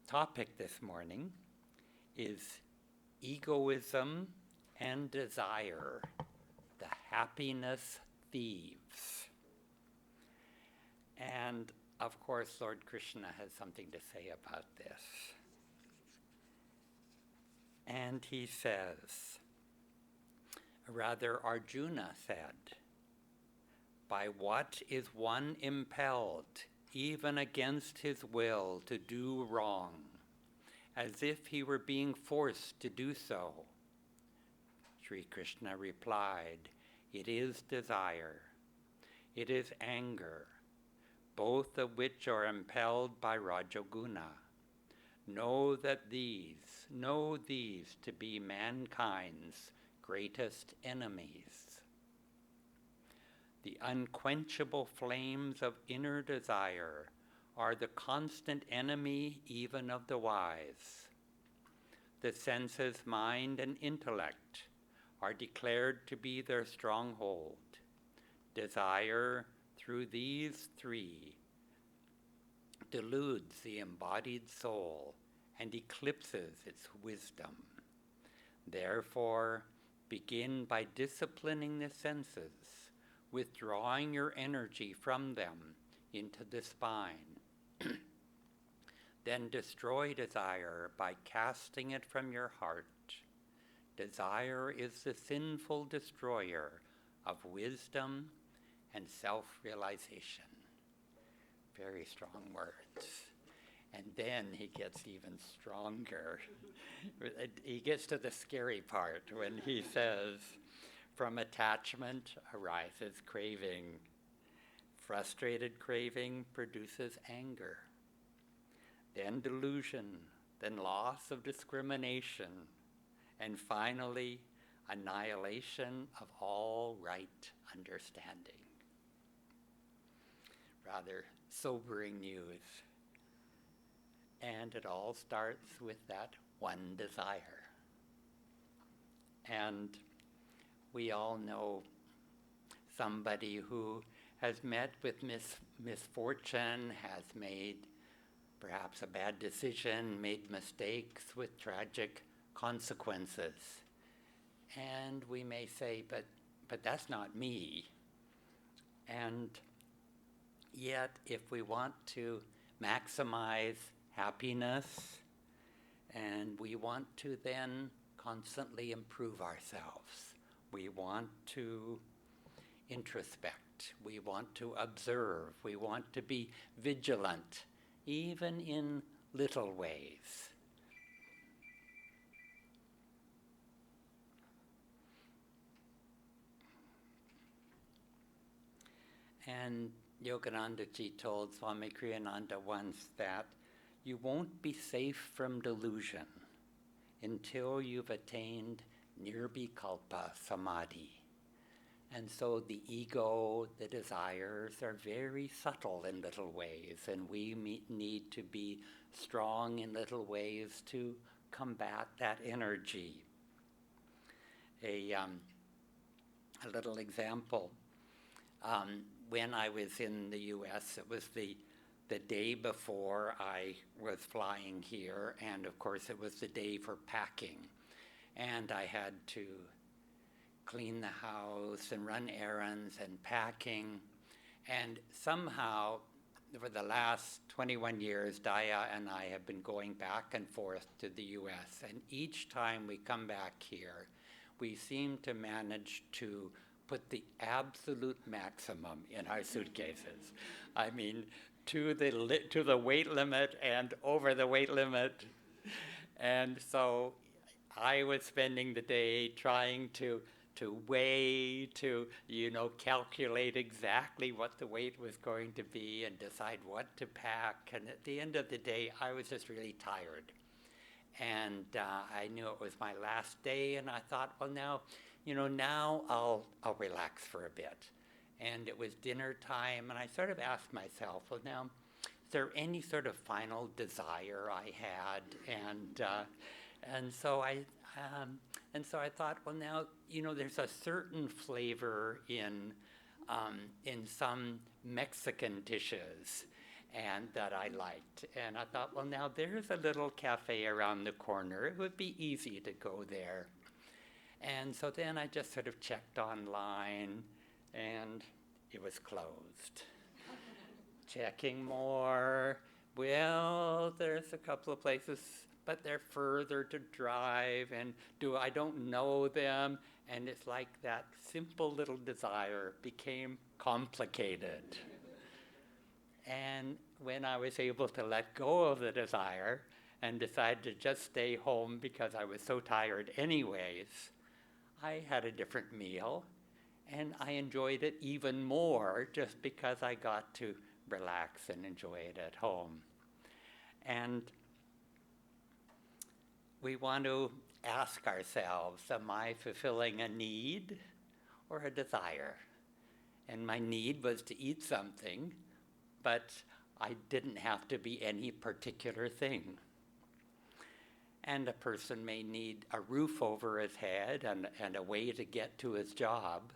topic this morning is egoism and desire, the happiness thieves. And of course, Lord Krishna has something to say about this. And he says, rather Arjuna said, by what is one impelled, even against his will, to do wrong, as if he were being forced to do so? Sri Krishna replied, it is desire, it is anger, both of which are impelled by Rajoguna. Know these to be mankind's greatest enemies. The unquenchable flames of inner desire are the constant enemy even of the wise. The senses, mind, and intellect are declared to be their stronghold. Desire, through these three, deludes the embodied soul and eclipses its wisdom. Therefore, begin by disciplining the senses, withdrawing your energy from them into the spine. Then destroy desire by casting it from your heart. Desire is the sinful destroyer of wisdom and self-realization. Very strong words. And then he gets even stronger. He gets to the scary part when he says, from attachment arises craving. Frustrated craving produces anger. Then delusion, then loss of discrimination, and finally, annihilation of all right understanding. Rather sobering news. And it all starts with that one desire. And we all know somebody who has met with misfortune, has made perhaps a bad decision, made mistakes with tragic consequences. And we may say, but that's not me. And yet, if we want to maximize happiness, and we want to then constantly improve ourselves, we want to introspect, we want to observe, we want to be vigilant, even in little ways. And Yogananda Ji told Swami Kriyananda once that you won't be safe from delusion until you've attained Nirbhikalpa Samadhi. And so the ego, the desires are very subtle in little ways, and we need to be strong in little ways to combat that energy. A little example. When I was in the U.S., it was the day before I was flying here, and of course it was the day for packing. And I had to clean the house and run errands and packing. And somehow, for the last 21 years, Daya and I have been going back and forth to the U.S. And each time we come back here, we seem to manage to put the absolute maximum in our suitcases. I mean, to the weight limit and over the weight limit. And so I was spending the day trying to weigh, to calculate exactly what the weight was going to be and decide what to pack. And at the end of the day, I was just really tired. And I knew it was my last day, and I thought, well, now I'll relax for a bit. And it was dinner time, and I sort of asked myself, well, now, is there any sort of final desire I had? And so I thought, well, now, there's a certain flavor in some Mexican dishes, and that I liked. And I thought, well, now there's a little cafe around the corner. It would be easy to go there. And so then I just sort of checked online, and it was closed. Checking more. Well, there's a couple of places, but they're further to drive, and I don't know them. And it's like that simple little desire became complicated. And when I was able to let go of the desire and decide to just stay home because I was so tired anyways, I had a different meal, and I enjoyed it even more just because I got to relax and enjoy it at home. And we want to ask ourselves, am I fulfilling a need or a desire? And my need was to eat something, but I didn't have to be any particular thing. And a person may need a roof over his head and a way to get to his job.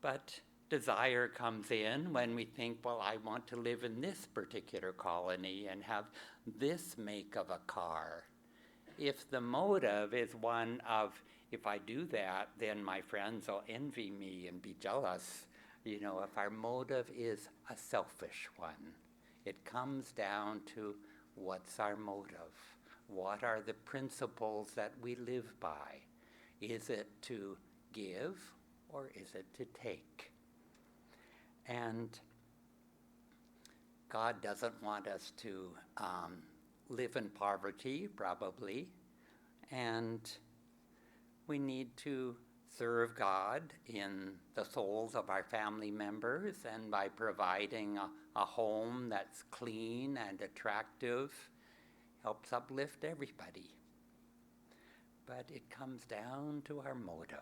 But desire comes in when we think, well, I want to live in this particular colony and have this make of a car. If the motive is one of, if I do that, then my friends will envy me and be jealous. You know, if our motive is a selfish one, it comes down to what's our motive? What are the principles that we live by? Is it to give or is it to take? And God doesn't want us to live in poverty, probably, and we need to serve God in the souls of our family members and by providing a home that's clean and attractive, helps uplift everybody. But it comes down to our motive.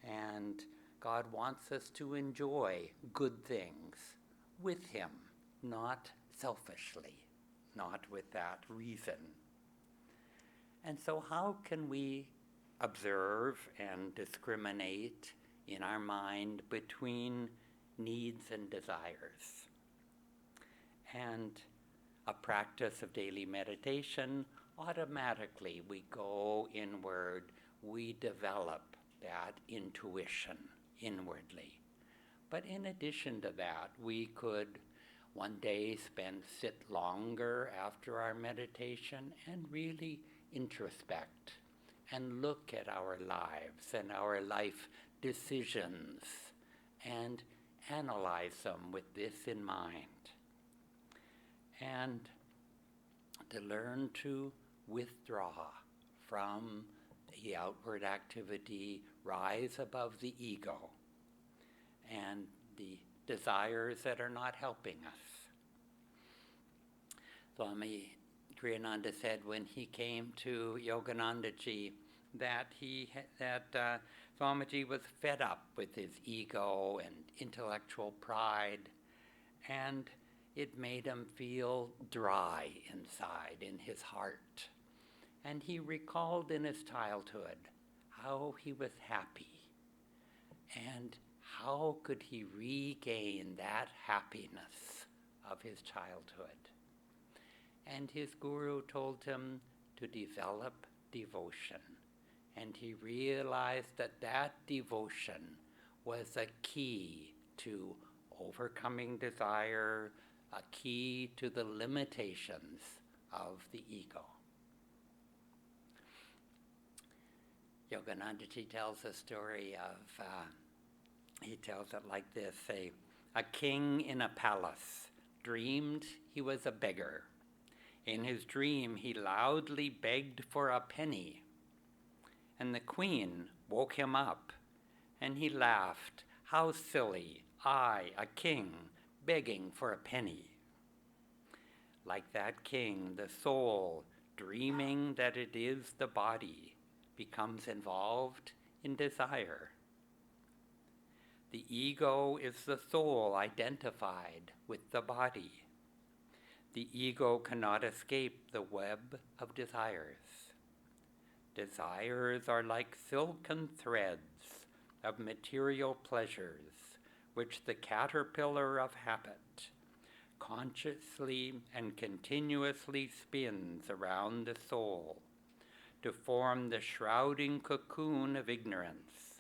And God wants us to enjoy good things with Him, not selfishly, not with that reason. And so how can we observe and discriminate in our mind between needs and desires? And a practice of daily meditation, automatically we go inward, we develop that intuition inwardly. But in addition to that, we could one day sit longer after our meditation and really introspect and look at our lives and our life decisions and analyze them with this in mind. And to learn to withdraw from the outward activity, rise above the ego and the desires that are not helping us. Swami Kriyananda said when he came to Yoganandaji that Swamiji was fed up with his ego and intellectual pride, and it made him feel dry inside in his heart. And he recalled in his childhood how he was happy, and how could he regain that happiness of his childhood. And his guru told him to develop devotion. And he realized that that devotion was a key to overcoming desire, a key to the limitations of the ego. Yoganandaji tells a story of, he tells it like this, a king in a palace dreamed he was a beggar. In his dream, he loudly begged for a penny, and the queen woke him up, and he laughed, "How silly, I, a king, begging for a penny." Like that king, the soul, dreaming that it is the body, becomes involved in desire. The ego is the soul identified with the body. The ego cannot escape the web of desires. Desires are like silken threads of material pleasures, which the caterpillar of habit consciously and continuously spins around the soul to form the shrouding cocoon of ignorance.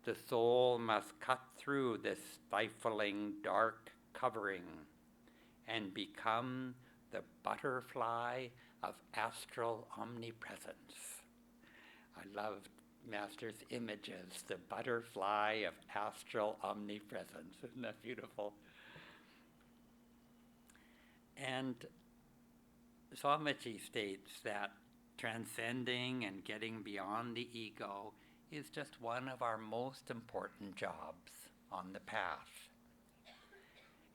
The soul must cut through this stifling dark covering and become the butterfly of astral omnipresence. I love Master's images, the butterfly of astral omnipresence. Isn't that beautiful? And Swamiji states that transcending and getting beyond the ego is just one of our most important jobs on the path.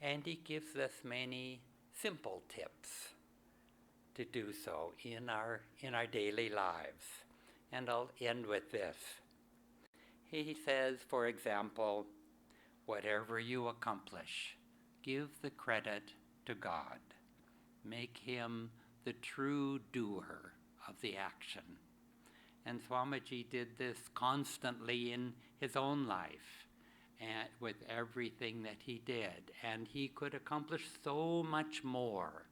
And he gives us many simple tips to do so in our daily lives. And I'll end with this. He says, for example, whatever you accomplish, give the credit to God. Make him the true doer of the action. And Swamiji did this constantly in his own life and with everything that he did. And he could accomplish so much more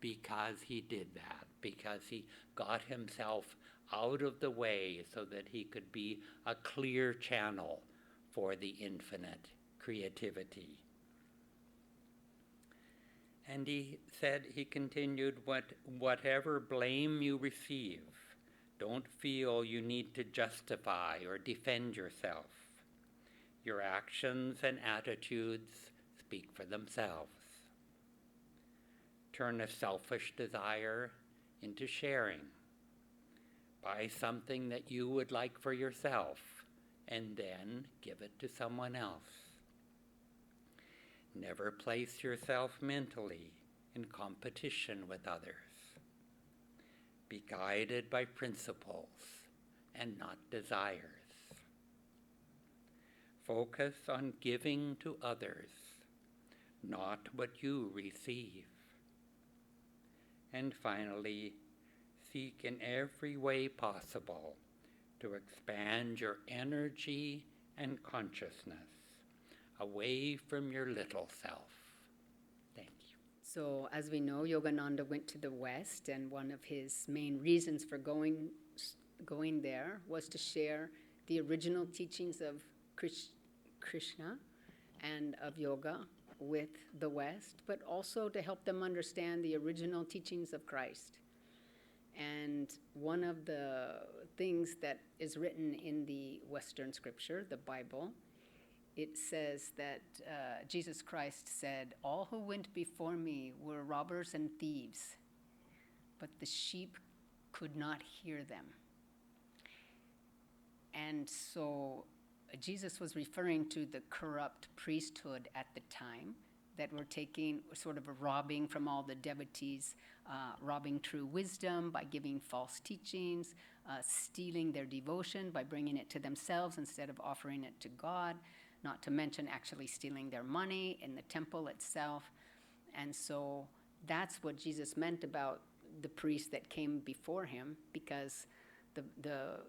because he did that, because he got himself out of the way so that he could be a clear channel for the infinite creativity. And he said, he continued, whatever blame you receive, don't feel you need to justify or defend yourself. Your actions and attitudes speak for themselves. Turn a selfish desire into sharing. Buy something that you would like for yourself, and then give it to someone else. Never place yourself mentally in competition with others. Be guided by principles and not desires. Focus on giving to others, not what you receive. And finally, seek in every way possible to expand your energy and consciousness away from your little self. Thank you. So, as we know, Yogananda went to the West, and one of his main reasons for going there was to share the original teachings of Krishna and of yoga with the West, but also to help them understand the original teachings of Christ. And one of the things that is written in the Western scripture, the Bible, it says that Jesus Christ said, "All who went before me were robbers and thieves, but the sheep could not hear them." And so Jesus was referring to the corrupt priesthood at the time that were taking sort of a robbing from all the devotees, robbing true wisdom by giving false teachings, stealing their devotion by bringing it to themselves instead of offering it to God, not to mention actually stealing their money in the temple itself. And so that's what Jesus meant about the priests that came before him, because the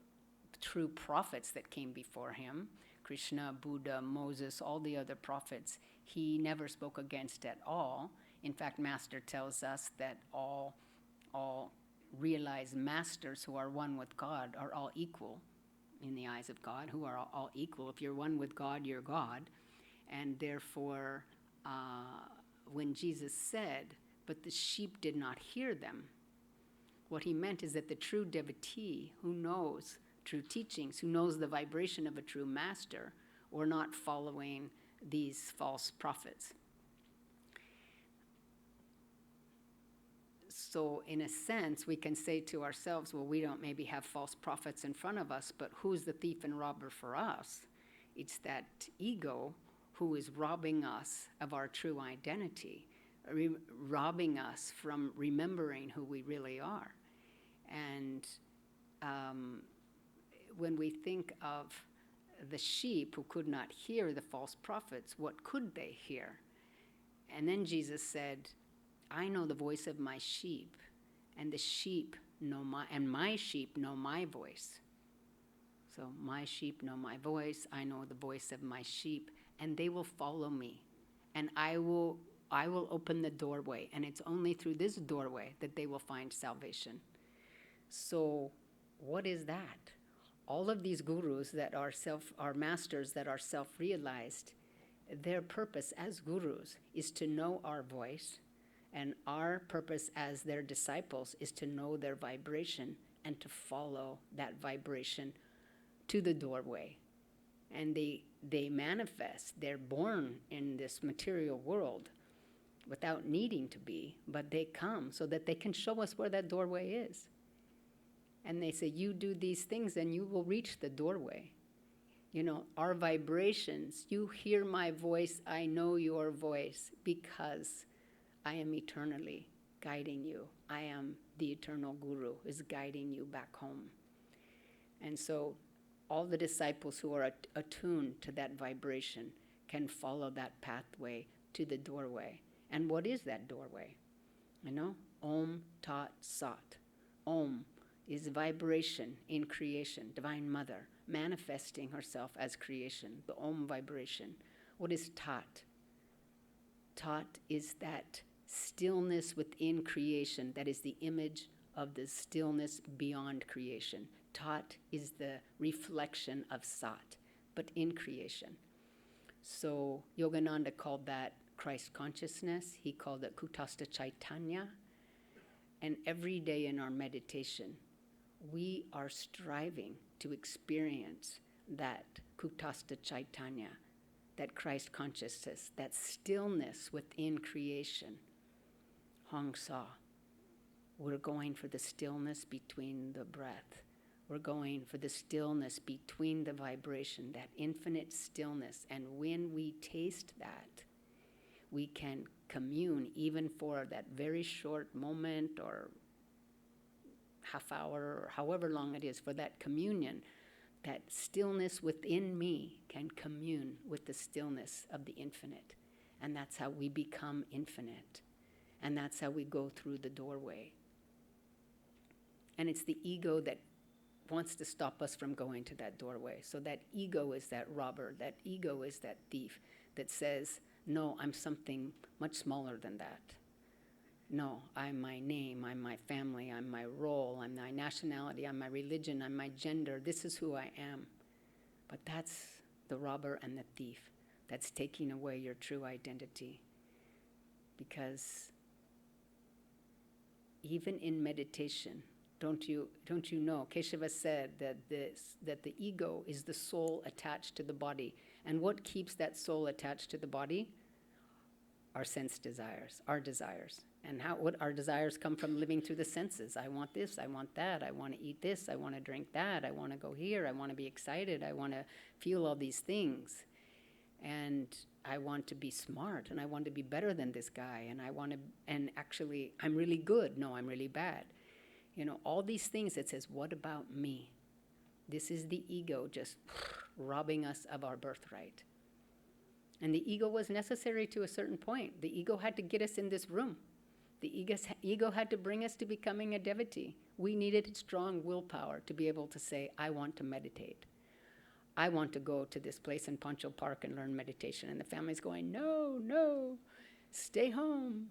true prophets that came before him, Krishna, Buddha, Moses, all the other prophets, he never spoke against at all. In fact, Master tells us that all realized masters who are one with God are all equal in the eyes of God, who are all equal. If you're one with God, you're God. And therefore, when Jesus said, "But the sheep did not hear them," what he meant is that the true devotee who knows true teachings, who knows the vibration of a true master, were not following these false prophets. So in a sense, we can say to ourselves, well, we don't maybe have false prophets in front of us, but who's the thief and robber for us? It's that ego who is robbing us of our true identity, robbing us from remembering who we really are. And when we think of the sheep who could not hear the false prophets, what could they hear? And then Jesus said, "I know the voice of my sheep, and the sheep know my sheep know my voice." So my sheep know my voice, I know the voice of my sheep, and they will follow me. And I will I will open the doorway, and it's only through this doorway that they will find salvation. So what is that? All of these gurus that are masters that are self-realized, their purpose as gurus is to know our voice, and our purpose as their disciples is to know their vibration and to follow that vibration to the doorway. And they manifest. They're born in this material world without needing to be, but they come so that they can show us where that doorway is. And they say, you do these things and you will reach the doorway. You know, our vibrations, you hear my voice, I know your voice, because I am eternally guiding you. I am the eternal guru who is guiding you back home. And so all the disciples who are attuned to that vibration can follow that pathway to the doorway. And what is that doorway? You know, Om Tat Sat. Om is vibration in creation, Divine Mother, manifesting herself as creation, the Om vibration. What is Tat? Tat is that stillness within creation that is the image of the stillness beyond creation. Tat is the reflection of Sat, but in creation. So Yogananda called that Christ consciousness. He called it Kutastha Chaitanya. And every day in our meditation, we are striving to experience that Kutastha Chaitanya, that Christ consciousness, that stillness within creation. Hong Sa. We're going for the stillness between the breath. We're going for the stillness between the vibration, that infinite stillness. And when we taste that, we can commune even for that very short moment or half hour or however long it is, for that communion. That stillness within me can commune with the stillness of the infinite. And that's how we become infinite. And that's how we go through the doorway. And it's the ego that wants to stop us from going to that doorway. So that ego is that robber, that ego is that thief that says, no, I'm something much smaller than that. No, I'm my name, I'm my family, I'm my role, I'm my nationality, I'm my religion, I'm my gender. This is who I am. But that's the robber and the thief that's taking away your true identity. Because even in meditation, don't you know, Keshava said that the ego is the soul attached to the body. And what keeps that soul attached to the body? Our sense desires, our desires. And what our desires come from living through the senses. I want this, I want that, I want to eat this, I want to drink that, I want to go here, I want to be excited, I want to feel all these things. And I want to be smart, and I want to be better than this guy, and actually, I'm really good. No, I'm really bad. You know, all these things that says, what about me? This is the ego just robbing us of our birthright. And the ego was necessary to a certain point. The ego had to get us in this room. The ego had to bring us to becoming a devotee. We needed strong willpower to be able to say, I want to meditate. I want to go to this place in Pancho Park and learn meditation. And the family's going, no, stay home.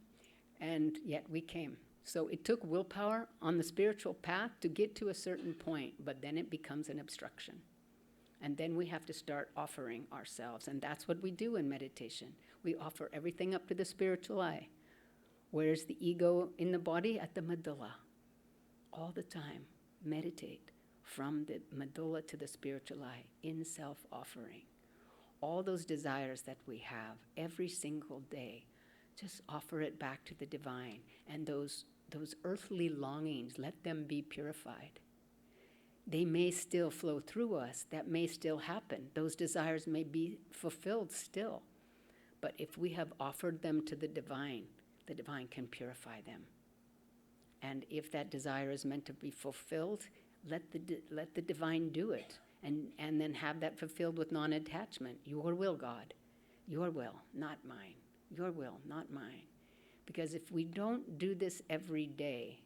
And yet we came. So it took willpower on the spiritual path to get to a certain point, but then it becomes an obstruction. And then we have to start offering ourselves. And that's what we do in meditation. We offer everything up to the spiritual eye. Where's the ego in the body? At the medulla. All the time, meditate from the medulla to the spiritual eye in self-offering. All those desires that we have every single day, just offer it back to the divine. And those earthly longings, let them be purified. They may still flow through us. That may still happen. Those desires may be fulfilled still. But if we have offered them to the divine can purify them. And if that desire is meant to be fulfilled, let the divine do it. And then have that fulfilled with non-attachment. Your will, God. Your will, not mine. Your will, not mine. Because if we don't do this every day,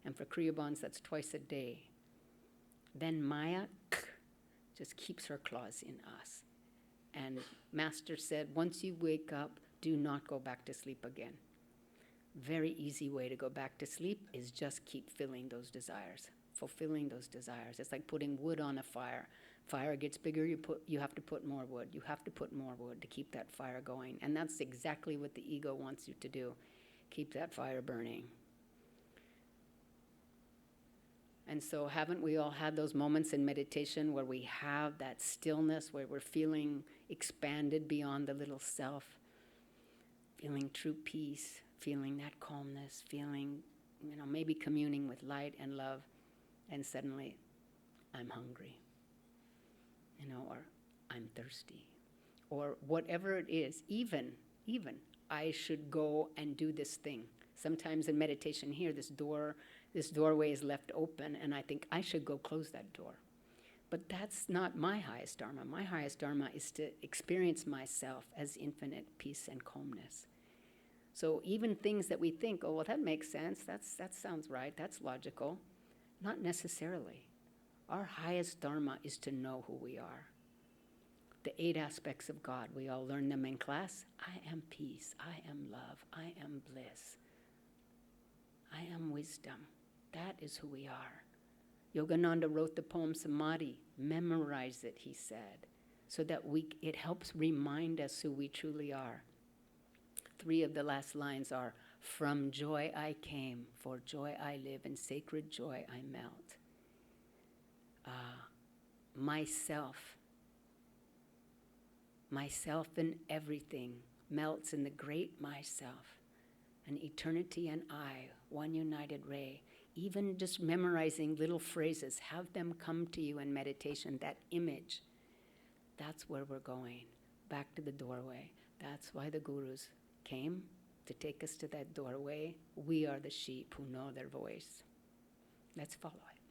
and for Kriyabans that's twice a day, then Maya just keeps her claws in us. And Master said, once you wake up, do not go back to sleep again. Very easy way to go back to sleep is just keep filling those desires, fulfilling those desires. It's like putting wood on a fire. Fire gets bigger, you have to put more wood. You have to put more wood to keep that fire going. And that's exactly what the ego wants you to do. Keep that fire burning. And so haven't we all had those moments in meditation where we have that stillness, where we're feeling expanded beyond the little self, feeling true peace, feeling that calmness, feeling, maybe communing with light and love, and suddenly I'm hungry, or I'm thirsty, or whatever it is, even I should go and do this thing. Sometimes in meditation here, this doorway is left open, and I think I should go close that door. But that's not my highest dharma. My highest dharma is to experience myself as infinite peace and calmness. So even things that we think, oh, well, that makes sense, that sounds right, that's logical. Not necessarily. Our highest dharma is to know who we are. The 8 aspects of God, we all learn them in class. I am peace, I am love, I am bliss, I am wisdom. That is who we are. Yogananda wrote the poem Samadhi. Memorize it, he said, so that it helps remind us who we truly are. 3 of the last lines are, from joy I came, for joy I live, in sacred joy I melt. Myself in everything melts in the great myself. An eternity and I, one united ray. Even just memorizing little phrases, have them come to you in meditation, that image. That's where we're going, back to the doorway. That's why the gurus came, to take us to that doorway. We are the sheep who know their voice. Let's follow it.